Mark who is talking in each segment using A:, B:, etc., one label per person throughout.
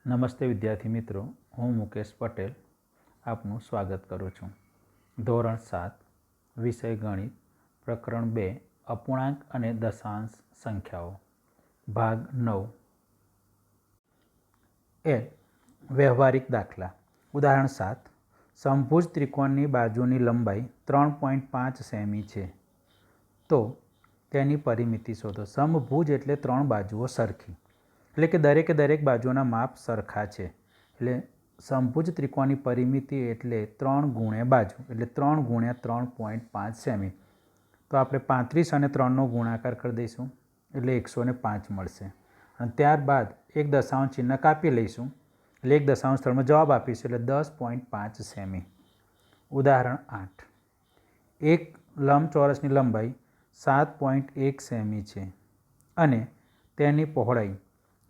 A: નમસ્તે વિદ્યાર્થી મિત્રો, હું મુકેશ પટેલ આપનું સ્વાગત કરું છું. ધોરણ 7 વિષય ગણિત, પ્રકરણ 2 અપૂર્ણાંક અને દશાંશ સંખ્યાઓ, ભાગ 9. વ્યવહારિક દાખલા. ઉદાહરણ 7. સમભુજ ત્રિકોણની બાજુની લંબાઈ 3.5 સેમી છે, તો તેની પરિમિતિ શોધો. સમભુજ એટલે 3 બાજુઓ સરખી, એટલે કે દરેક બાજુના માપ સરખા છે. એટલે સમભુજ ત્રિકોણની પરિમિતિ એટલે 3 ગુણ્યા બાજુ, એટલે 3 ગુણ્યા 3.5 સેમી. તો આપણે 35 અને 3નો ગુણાકાર કરી દઈશું એટલે 105 મળશે. અને ત્યારબાદ એક દશાંશ ચિહ્ન કાપી લઈશું એટલે એક દશાંશ સ્થળમાં જવાબ આપીશું એટલે 10.5 સેમી. ઉદાહરણ 8. એક લંબચોરસની લંબાઈ 7.1 સેમી છે અને તેની પહોળાઈ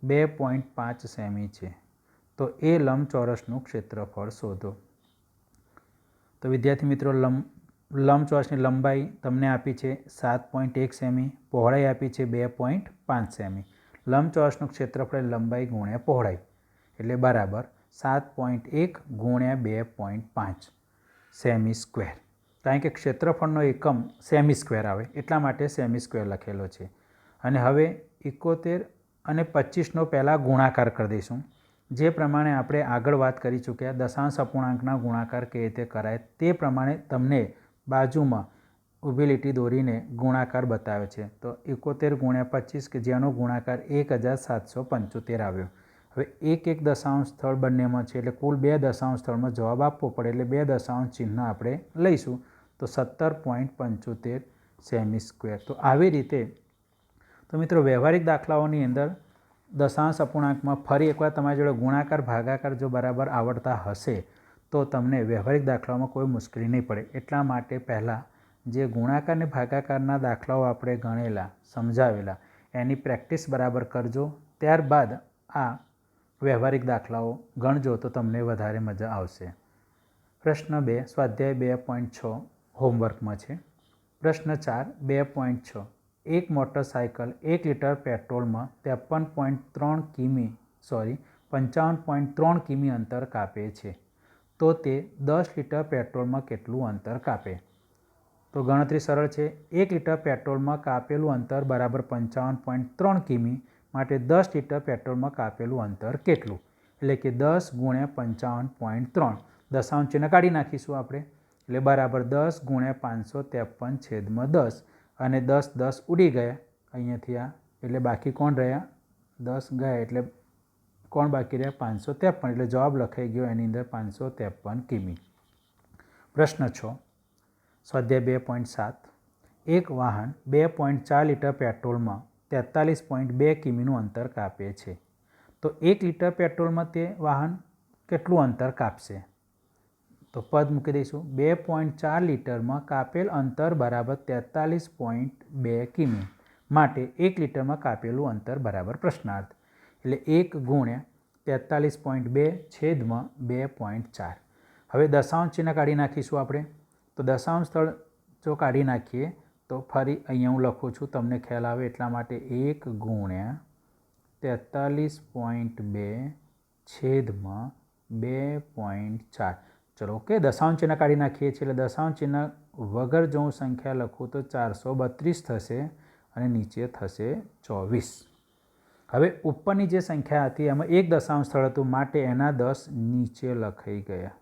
A: 2.5 સેમી છે, તો એ લંબચોરસનું ક્ષેત્રફળ શોધો. તો વિદ્યાર્થી મિત્રો, લંબચોરસની લંબાઈ તમને આપી છે 7.1 સેમી, પહોળાઈ આપી છે 2.5 સેમી. લંબચોરસનું ક્ષેત્રફળ લંબાઈ ગુણ્યા પહોળાઈ એટલે બરાબર 7.1 ગુણ્યા 2.5 સેમી સ્ક્વેર. કારણ કે ક્ષેત્રફળનો એકમ સેમી સ્ક્વેર આવે એટલા માટે સેમી સ્ક્વેર લખેલો છે. અને હવે 71 અને 25નો પહેલાં ગુણાકાર કરી દઈશું. જે પ્રમાણે આપણે આગળ વાત કરી ચૂક્યા દશાંશ અપૂર્ણાંકના ગુણાકાર કેવી રીતે કરાય તે પ્રમાણે તમને બાજુમાં ઊભી લીટી દોરીને ગુણાકાર બતાવે છે. તો 71 ગુણ્યા 25 કે જેનો ગુણાકાર 1775 આવ્યો. હવે એક દશાંશ સ્થળ બંનેમાં છે એટલે કુલ 2 દશાંશ સ્થળમાં જવાબ આપવો પડે એટલે 2 દશાંશ ચિહ્ન આપણે લઈશું તો 17.75 સેમી સ્ક્વેર. તો આવી રીતે તો મિત્રો વ્યવહારિક દાખલાઓની અંદર દશાંશ અપૂર્ણાંકમાં ફરી એકવાર તમારી જોડે ગુણાકાર ભાગાકાર જો બરાબર આવડતા હશે તો તમને વ્યવહારિક દાખલાઓમાં કોઈ મુશ્કેલી નહીં પડે. એટલા માટે પહેલાં જે ગુણાકાર અને ભાગાકારના દાખલાઓ આપણે ગણેલા સમજાવેલા એની પ્રેક્ટિસ બરાબર કરજો. ત્યારબાદ આ વ્યવહારિક દાખલાઓ ગણજો તો તમને વધારે મજા આવશે. પ્રશ્ન 2 સ્વાધ્યાય 2.6 હોમવર્કમાં છે. પ્રશ્ન 4 2.6. એક મોટરસાયકલ 1 લીટર પેટ્રોલમાં 55.3 કિમી અંતર કાપે છે, તો તે 10 લીટર પેટ્રોલમાં કેટલું અંતર કાપે? તો ગણતરી સરળ છે. 1 લીટર પેટ્રોલમાં કાપેલું અંતર બરાબર 55.3 કિમી, માટે 10 લીટર પેટ્રોલમાં કાપેલું અંતર કેટલું? એટલે કે 10 ગુણ્યા 55.3. દશાંશ ચિહ્ન કાઢી નાખીશું આપણે એટલે બરાબર 10 ગુણ્યા 553/10 અને 10 ઉડી ગયા અહીંયાથી આ એટલે બાકી કોણ રહ્યા? 10 ગયા એટલે કોણ બાકી રહ્યા? 553. એટલે જવાબ લખાઈ ગયો એની અંદર 553 કિમી. પ્રશ્ન 6 સ્વાધ્યાય 2.7. એક વાહન 2.4 લીટર પેટ્રોલમાં 43.2 કિમીનું અંતર કાપે છે, તો 1 લીટર પેટ્રોલમાં તે વાહન કેટલું અંતર કાપશે? તો પદ મૂકી દઈશું. 2.4 લીટરમાં કાપેલ અંતર બરાબર 43.2 કિમી, માટે 1 લીટરમાં કાપેલું અંતર બરાબર પ્રશ્નાર્થ એટલે 1 ગુણ્યા 43.2/2.4. હવે દશાંશ ચિહ્ન કાઢી નાખીશું આપણે. તો દશાંશ સ્થળ જો કાઢી નાખીએ તો ફરી અહીંયા હું લખું છું તમને ખ્યાલ આવે એટલા માટે 1 ગુણ્યા 43.2/2.4. ચલો ઓકે, દશાંશ ચિહ્ન કાઢી નાખીએ છીએ એટલે દશાંશ ચિહ્ન વગર જો હું સંખ્યા લખું તો 432 થશે અને નીચે થશે 24. હવે ઉપરની જે સંખ્યા હતી એમાં એક દશાંશ સ્થળ હતું માટે એના 10 નીચે લખાઈ ગયા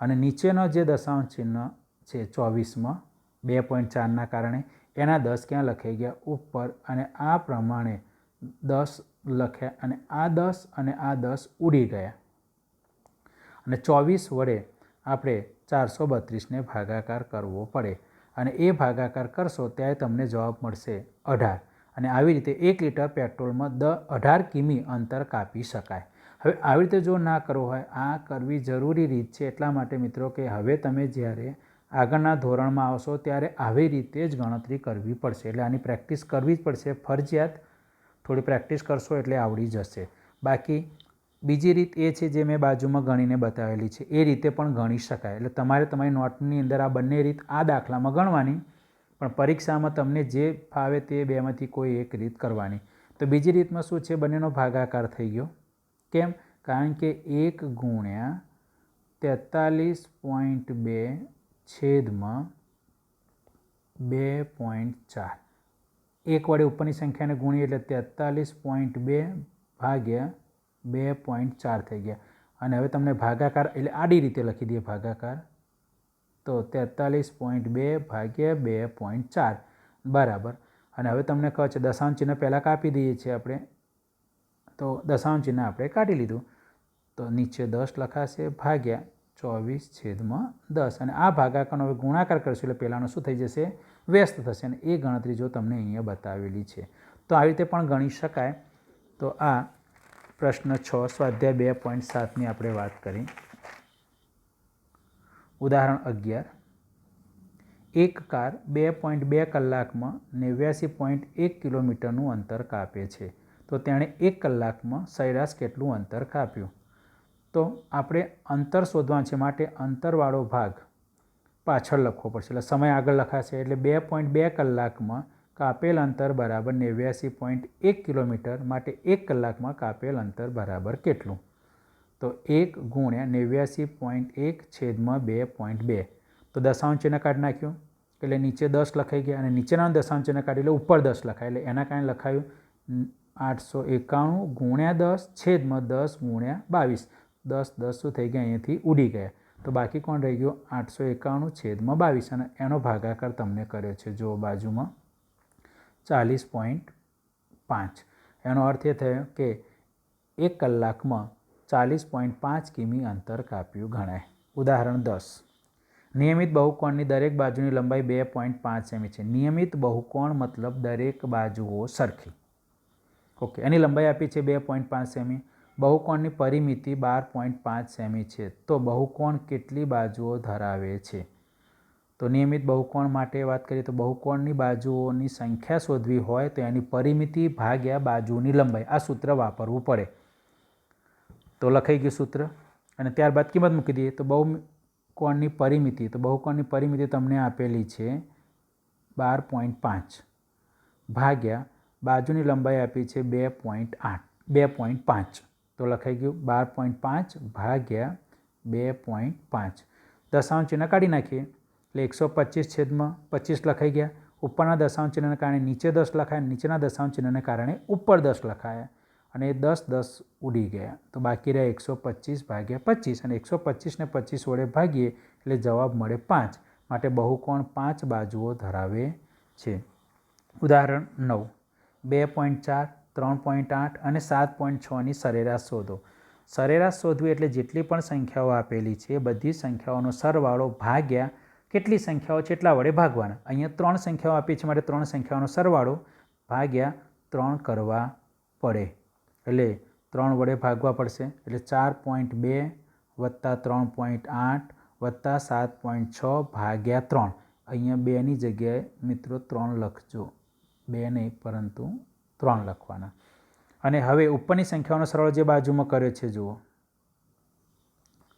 A: અને નીચેનો જે દશાંશ ચિહ્ન છે 24માં 2.4ના કારણે એના 10 ક્યાં લખાઈ ગયા? ઉપર. અને આ પ્રમાણે 10 લખ્યા અને આ 10 અને આ 10 ઉડી ગયા અને 24 વડે આપણે 432ને ભાગાકાર કરવો પડે અને એ ભાગાકાર કરશો ત્યારે તમને જવાબ મળશે 18. અને આવી રીતે 1 લીટર પેટ્રોલમાં 18 કિમી અંતર કાપી શકાય. હવે આવી રીતે જો ના કરવું હોય, આ કરવી જરૂરી રીત છે. એટલા માટે મિત્રો કે હવે તમે જ્યારે આગળના ધોરણમાં આવશો ત્યારે આવી રીતે જ ગણતરી કરવી પડશે. એટલે આની પ્રેક્ટિસ કરવી જ પડશે ફરજિયાત. થોડી પ્રેક્ટિસ કરશો એટલે આવડી જશે. બાકી બીજી રીત એ છે જે મેં બાજુમાં ગણીને બતાવેલી છે, એ રીતે પણ ગણી શકાય. એટલે તમારે તમારી નોટની અંદર આ બંને રીત આ દાખલામાં ગણવાની, પણ પરીક્ષામાં તમને જે ફાવે તે બેમાંથી કોઈ એક રીત કરવાની. તો બીજી રીતમાં શું છે? બંનેનો ભાગાકાર થઈ ગયો. કેમ? કારણ કે 1 ગુણ્યા 43.2 છેદમાં 2.4 એક વડે ઉપરની સંખ્યાને ગુણીએ એટલે 43.2 ભાગ્યા 2.4 થઈ ગયા. અને હવે તમને ભાગાકાર એટલે આડી રીતે લખી દઈએ ભાગાકાર, તો 43.2 ભાગ્યા 2.4 બરાબર. અને હવે તમને કહે છે દશાંશ ચિહ્ન પહેલાં કાપી દઈએ છીએ આપણે, તો દશાંશ ચિહ્ન આપણે કાઢી લીધું, તો નીચે 10 લખાશે ભાગ્યા 24/10. અને આ ભાગાકારનો હવે ગુણાકાર કરશું એટલે પહેલાંનો શું થઈ જશે? વ્યસ્ત થશે. અને એ ગણતરી જો તમને અહીંયા બતાવેલી છે તો આવી રીતે પણ ગણી શકાય. તો આ પ્રશ્ન 6 સ્વાધ્યાય 2.7ની આપણે વાત કરી. ઉદાહરણ 11, એક કાર 2.2 કલાકમાં 89.1 કિલોમીટરનું અંતર કાપે છે, તો તેણે 1 કલાકમાં સરેરાશ કેટલું અંતર કાપ્યું? તો આપણે અંતર શોધવાનું છે, માટે અંતરવાળો ભાગ પાછળ લખવો પડશે, એટલે સમય આગળ લખાશે. એટલે 2.2 કલાકમાં કાપેલ અંતર બરાબર 89.1 કિલોમીટર, માટે 1 કલાકમાં કાપેલ અંતર બરાબર કેટલું? તો 1 ગુણ્યા 89.1 છેદમાં 2.2. તો દશાંશ ચિહ્ન કાઢી નાખ્યું એટલે નીચે 10 લખાઈ ગયા, અને નીચેના દશાંશ ચિહ્ન કાઢી એટલે ઉપર 10 લખાય, એટલે એના કારણે લખાયું 891 ગુણ્યા 10 છેદમાં 10 ગુણ્યા 22. 10 શું થઈ ગયા? અહીંયાથી ઉડી ગયા. તો બાકી કોણ રહી ગયો? 891 છેદમાં 22. અને એનો ભાગાકાર તમને કર્યો છે જો બાજુમાં 40.5. એનો અર્થ એ થયો કે 1 કલાકમાં 40.5 કિમી અંતર કાપ્યું ગણાય. ઉદાહરણ 10, નિયમિત બહુકોણની દરેક બાજુની લંબાઈ 2.5 સેમી છે. નિયમિત બહુકોણ મતલબ દરેક બાજુઓ સરખી. ઓકે, એની લંબાઈ આપી છે 2.5 સેમી. બહુકોણની પરિમિતિ 12.5 સેમી છે. તો બહુકોણ કેટલી બાજુઓ ધરાવે છે? તો નિયમિત બહુકોણ માટે વાત કરીએ તો બહુકોણની બાજુઓની સંખ્યા શોધવી હોય તો એની પરિમિતિ ભાગ્યા બાજુની લંબાઈ, આ સૂત્ર વાપરવું પડે. તો લખાઈ ગયું સૂત્ર. અને ત્યારબાદ કિંમત મૂકી દઈએ. તો બહુકોણની પરિમિતિ, તો બહુકોણની પરિમિતિ તમને આપેલી છે 12.5 ભાગ્યા બાજુની લંબાઈ આપી છે 2.5. તો લખાઈ ગયું 12.5 ભાગ્યા 2.5. દશાંશ ચિહ્ન કાઢી નાખીએ એટલે 125 છેદમાં 25 લખાઈ ગયા. ઉપરના દશાંશ ચિહ્નને કારણે નીચે 10 લખાયા, નીચેના દશાંશ ચિહ્નને કારણે ઉપર 10 લખાયા, અને એ 10 ઉડી ગયા. તો બાકી રહ્યા 125 ભાગ્યા 25, અને 125ને 25 વડે ભાગીએ એટલે જવાબ મળે 5. માટે બહુકોણ 5 બાજુઓ ધરાવે છે. ઉદાહરણ 9, 2.4, 3.8 અને 7.6ની સરેરાશ શોધો. સરેરાશ શોધવી એટલે જેટલી પણ સંખ્યાઓ આપેલી છે એ બધી સંખ્યાઓનો સરવાળો ભાગ્યા કેટલી સંખ્યાઓ છે એટલા વડે ભાગવાના. અહીંયા 3 સંખ્યાઓ આપી છે, માટે 3 સંખ્યાઓનો સરવાળો ભાગ્યા 3 કરવા પડે. એટલે 3 વડે ભાગવા પડશે. એટલે 4.2 વત્તા 3.8 વત્તા 7.6 ભાગ્યા 3. અહીંયા 2ની જગ્યાએ મિત્રો 3 લખજો. 2 નહીં પરંતુ 3 લખવાના. અને હવે ઉપરની સંખ્યાઓનો સરવાળો જે બાજુમાં કર્યો છે જુઓ,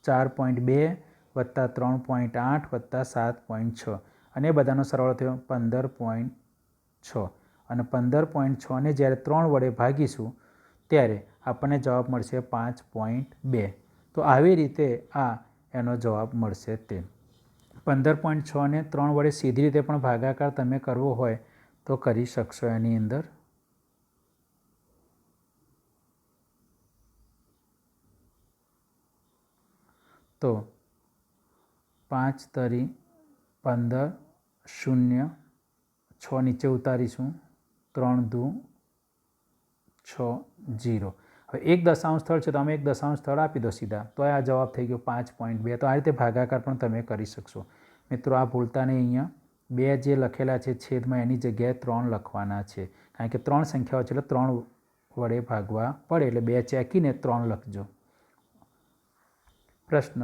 A: 4.2 વત્તા 3.8 વત્તા 7.6, અને એ બધાનો સરવાળો થયો 15.6. અને 15.6ને જ્યારે 3 વડે ભાગીશું ત્યારે આપણને જવાબ મળશે 5.2. તો આવી રીતે આ એનો જવાબ મળશે. તે 15.6ને 3 વડે સીધી રીતે પણ ભાગાકાર તમે કરવો હોય તો કરી શકશો. એની અંદર તો 5 તરી 15, 0, 6 નીચે ઉતારીશું, 3 દુ 6, 0. હવે એક દશાંશ સ્થળ છે તો અમે એક દશાંશ સ્થળ આપી દો સીધા, તો આ જવાબ થઈ ગયો 5.2. તો આ રીતે ભાગાકાર પણ તમે કરી શકશો. મિત્રો આ ભૂલતા નહીં, અહીંયા 2 જે લખેલા છે છેદમાં એની જગ્યાએ 3 લખવાના છે, કારણ કે 3 સંખ્યાઓ છે એટલે 3 વડે ભાગવા પડે, એટલે 2 ચેકીને 3 લખજો. પ્રશ્ન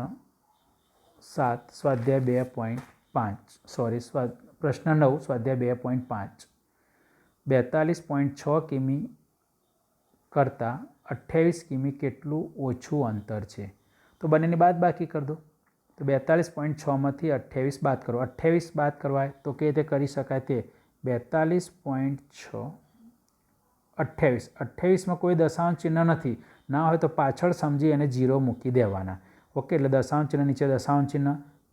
A: 7 સ્વાધ્યાય 2.5 પ્રશ્ન 9 સ્વાધ્યાય 2.5, 42.6 કિમી કરતાં 28 કિમી કેટલું ઓછું અંતર છે? તો બંનેની બાદબાકી કરી દો. તો 42.6માંથી 28 બાદ કરો. 28 બાદ કરવાય તો કેવી રીતે કરી શકાય? તે 42.6 28, 28માં કોઈ દશાંશ ચિહ્ન નથી, ના હોય તો પાછળ સમજી અને 0 મૂકી દેવાના. ઓકે, એટલે દશાંશ ચિહ્ન નીચે દશાંશ ચિહ્ન,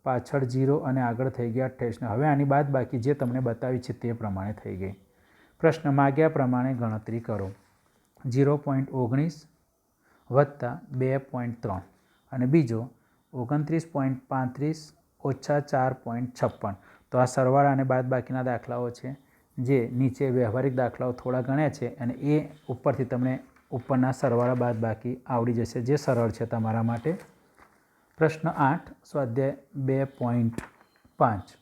A: પાછળ 0 અને આગળ થઈ ગયા 28. હવે આની બાદ બાકી જે તમને બતાવી છે તે પ્રમાણે થઈ ગઈ. પ્રશ્ન માગ્યા પ્રમાણે ગણતરી કરો. 0.19 વત્તા 2.3 અને બીજો 29.35 ઓછા 4.56. તો આ સરવાળા અને બાદબાકીના દાખલાઓ છે જે નીચે વ્યવહારિક દાખલાઓ થોડા ગણ્યા છે અને એ ઉપરથી તમને ઉપરના સરવાળા બાદબાકી આવડી જશે, જે સરળ છે તમારા માટે. પ્રશ્ન 8 સ્વાધ્યાય 2.5.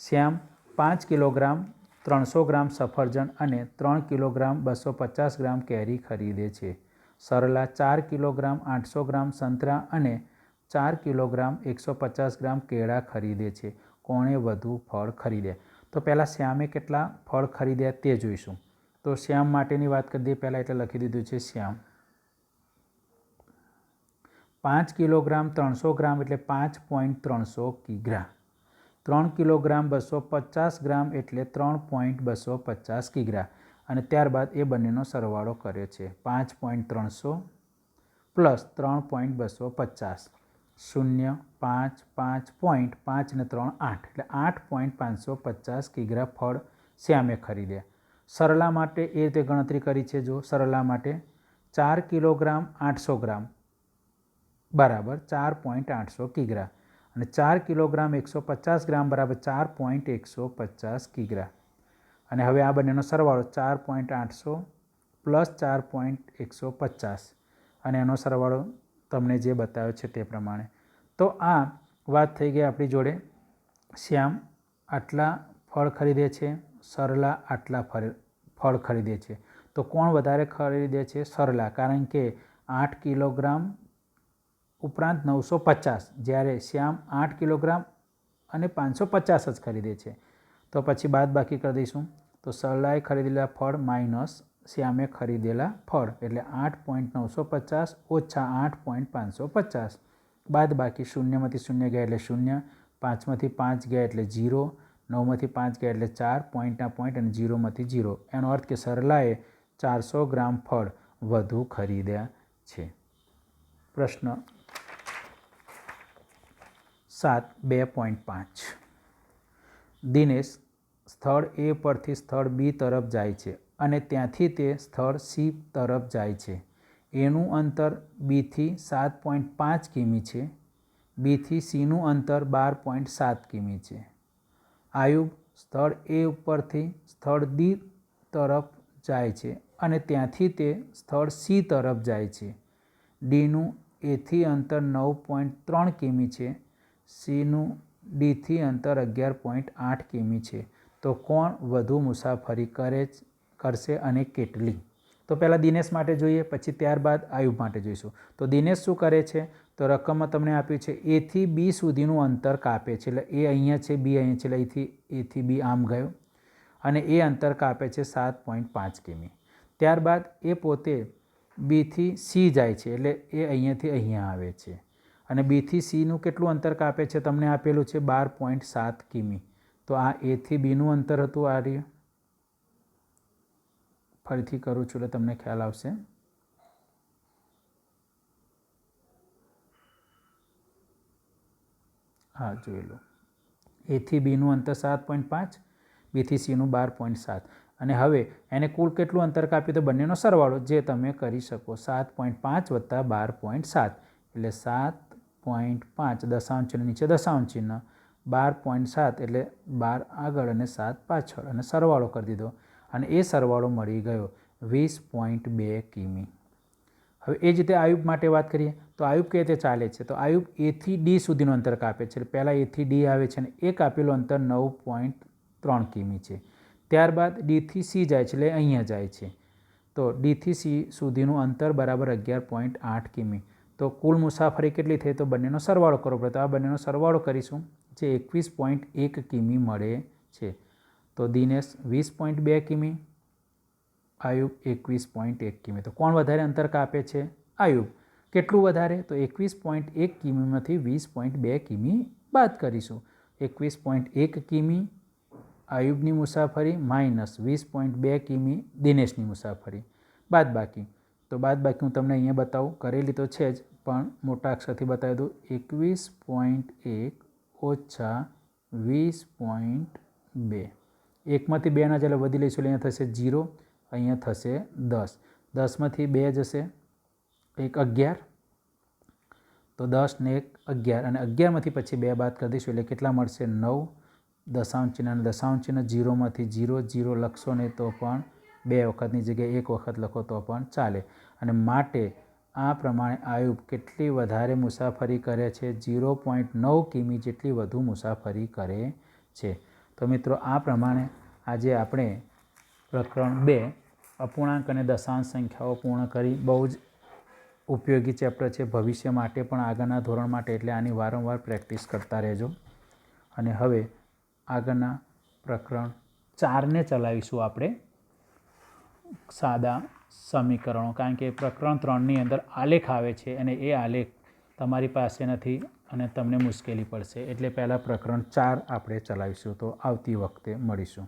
A: શ્યામ 5 કિલોગ્રામ 300 ગ્રામ સફરજન અને 3 કિલોગ્રામ 250 ગ્રામ કેરી ખરીદે છે. સરલા 4 કિલોગ્રામ 800 ગ્રામ સંતરા અને 4 કિલોગ્રામ 150 ગ્રામ કેળા ખરીદે છે. કોણે વધુ ફળ ખરીદ્યા? તો પહેલાં શ્યામે કેટલા ફળ ખરીદ્યા તે જોઈશું. તો શ્યામ માટેની વાત કરી દઈએ પહેલાં, એટલે લખી દીધું છે શ્યામ 5 કિલોગ્રામ 300 ગ્રામ એટલે 5.300 કિગ્રા. 3 કિલોગ્રામ 250 ગ્રામ એટલે 3.250 કિગ્રા. અને ત્યારબાદ એ બંનેનો સરવાળો કર્યો છે. 5.300 પ્લસ 3.250 0 5 5 ને 3 8 એટલે 8.550 કિગ્રા ફળ શ્યામે ખરીદ્યા. સરલા માટે એ રીતે ગણતરી કરી છે. જો સરલા માટે 4 કિલોગ્રામ 800 ગ્રામ બરાબર 4.800 કિગ્રા અને 4 કિલોગ્રામ 150 ગ્રામ બરાબર 4.150 કિગ્રા. અને હવે આ બંનેનો સરવાળો 4.800 પ્લસ 4.150 અને એનો સરવાળો તમને જે બતાવ્યો છે તે પ્રમાણે. તો આ વાત થઈ ગઈ આપણી જોડે. શ્યામ આટલા ફળ ખરીદે છે, સરલા આટલા ફળ ખરીદે છે. તો કોણ વધારે ખરીદે છે? સરલા, કારણ કે 8 કિલોગ્રામ ઉપરાંત 950, જ્યારે શ્યામ 8 કિલોગ્રામ અને 550 જ ખરીદે છે. તો પછી બાદ બાકી કરી દઈશું. તો સરલાએ ખરીદેલા ફળ માઇનસ શ્યામે ખરીદેલા ફળ એટલે 8.950 ઓછા 8.550. બાદ બાકી 0માંથી 0 ગયા એટલે 0, 5માંથી 5 ગયા એટલે 0, 9માંથી 5 ગયા એટલે 4, પોઈન્ટના પોઈન્ટ અને 0માંથી 0. એનો અર્થ કે સરલાએ 400 ગ્રામ ફળ વધુ ખરીદ્યા છે. પ્રશ્ન 7 2.5. દિનેશ સ્થળ A પરથી સ્થળ B તરફ જાય છે અને ત્યાંથી તે સ્થળ C તરફ જાય છે. એનું અંતર Bથી 7.5 કિમી છે. Bથી Cનું અંતર 12.7 કિમી છે. આયુબ સ્થળ A ઉપરથી સ્થળ D તરફ જાય છે અને ત્યાંથી તે સ્થળ C તરફ જાય છે. Dનું Aથી અંતર 9.3 કિમી છે. Cનું Dથી અંતર 11.8 કિમી છે. તો કોણ વધુ મુસાફરી કરશે અને કેટલી? તો પહેલાં દિનેશ માટે જોઈએ, પછી ત્યારબાદ આયુબ માટે જોઈશું. તો દિનેશ શું કરે છે? તો રકમમાં તમને આપ્યું છે Aથી B સુધીનું અંતર કાપે છે. એટલે A અહીંયા છે, B અહીંયા છે, એટલે Aથી B આમ ગયો અને એ અંતર કાપે છે 7.5 કિમી. ત્યારબાદ એ પોતે Bથી C જાય છે, એટલે એ અહીંયાથી અહીંયા આવે છે અને Bથી Cનું કેટલું અંતર કાપે છે તમને આપેલું છે 12.7 કિમી. તો આ Aથી Bનું અંતર હતું. આ રહ્યું, ફરીથી કરું છું એટલે તમને ખ્યાલ આવશે. હા, જોઈ લો. Aથી Bનું અંતર 7.5, Bથી Cનું 12.7 અને હવે એને કુલ કેટલું અંતર કાપ્યું? તો બંનેનો સરવાળો જે તમે કરી શકો. 7.5 વત્તા 12.7 એટલે 7.5 દશાંશ ચિહ્ન નીચે દશાંશ ચિહ્ન, 12.7 એટલે 12 આગળ અને 7 પાછળ અને સરવાળો કરી દીધો અને એ સરવાળો મળી ગયો 20.2 કિમી. હવે એ જ રીતે આયુબ માટે વાત કરીએ તો આયુબ કઈ રીતે ચાલે છે? તો આયુબ Aથી D સુધીનું અંતર કાપે છે. પહેલાં Aથી D આવે છે અને એ કાપેલું અંતર 9.3 કિમી છે. ત્યારબાદ Dથી C જાય છે, એટલે અહીંયા જાય છે. તો Dથી C સુધીનું અંતર બરાબર 11.8 કિમી. તો કુલ મુસાફરી કેટલી થઈ? તો બંનેનો સરવાળો કરવો પડે. તો આ બંનેનો સરવાળો કરીશું, જે 21.1 કિમી મળે છે. તો દિનેશ 20.2 કિમી, આયુબ 21.1 કિમી. તો કોણ વધારે અંતર કાપે છે? આયુબ. કેટલું વધારે? તો 21.1 કિમીમાંથી 20.2 કિમી બાદ કરીશું. 21.1 કિમી આયુબની મુસાફરી માઇનસ 20.2 કિમી દિનેશની મુસાફરી બાદ બાકી તો બાદ બાકી હું તમને અહીંયા બતાવું, કરેલી તો છે જ પણ મોટા અક્ષરથી બતાવી દઉં. 21.1 ઓછા 20.2. 1માંથી 2 ના ચાલે વધી લઈશું એટલે અહીંયા થશે 0, અહીંયા થશે 10. 10માંથી 2 જશે 1 11, તો 10 ને 1 11, અને 11માંથી પછી 2 બાદ કરી દઈશું એટલે કેટલા મળશે 9. દશાંશ ચિહ્ન અને દશાંશ ચિહ્ન 0માંથી 0 0 લખશો ને તો પણ 2 વખતની જગ્યાએ 1 વખત લખો તો પણ ચાલે. અને માટે આ પ્રમાણે આયુબ કેટલી વધારે મુસાફરી કરે છે? 0.9 કિમી જેટલી વધુ મુસાફરી કરે છે. તો મિત્રો આ પ્રમાણે આજે આપણે પ્રકરણ 2 અપૂર્ણાંક અને દશાંશ સંખ્યાઓ પૂર્ણ કરી. બહુ જ ઉપયોગી ચેપ્ટર છે ભવિષ્ય માટે પણ, આગળના ધોરણ માટે, એટલે આની વારંવાર પ્રેક્ટિસ કરતા રહેજો. અને હવે આગળના પ્રકરણ 4ને ચલાવીશું આપણે, સાદા સમીકરણો. કારણ કે પ્રકરણ 3ની અંદર આલેખ આવે છે અને એ આલેખ તમારી પાસે નથી અને તમને મુશ્કેલી પડશે, એટલે પહેલાં પ્રકરણ 4 આપણે ચલાવીશું. તો આવતી વખતે મળીશું.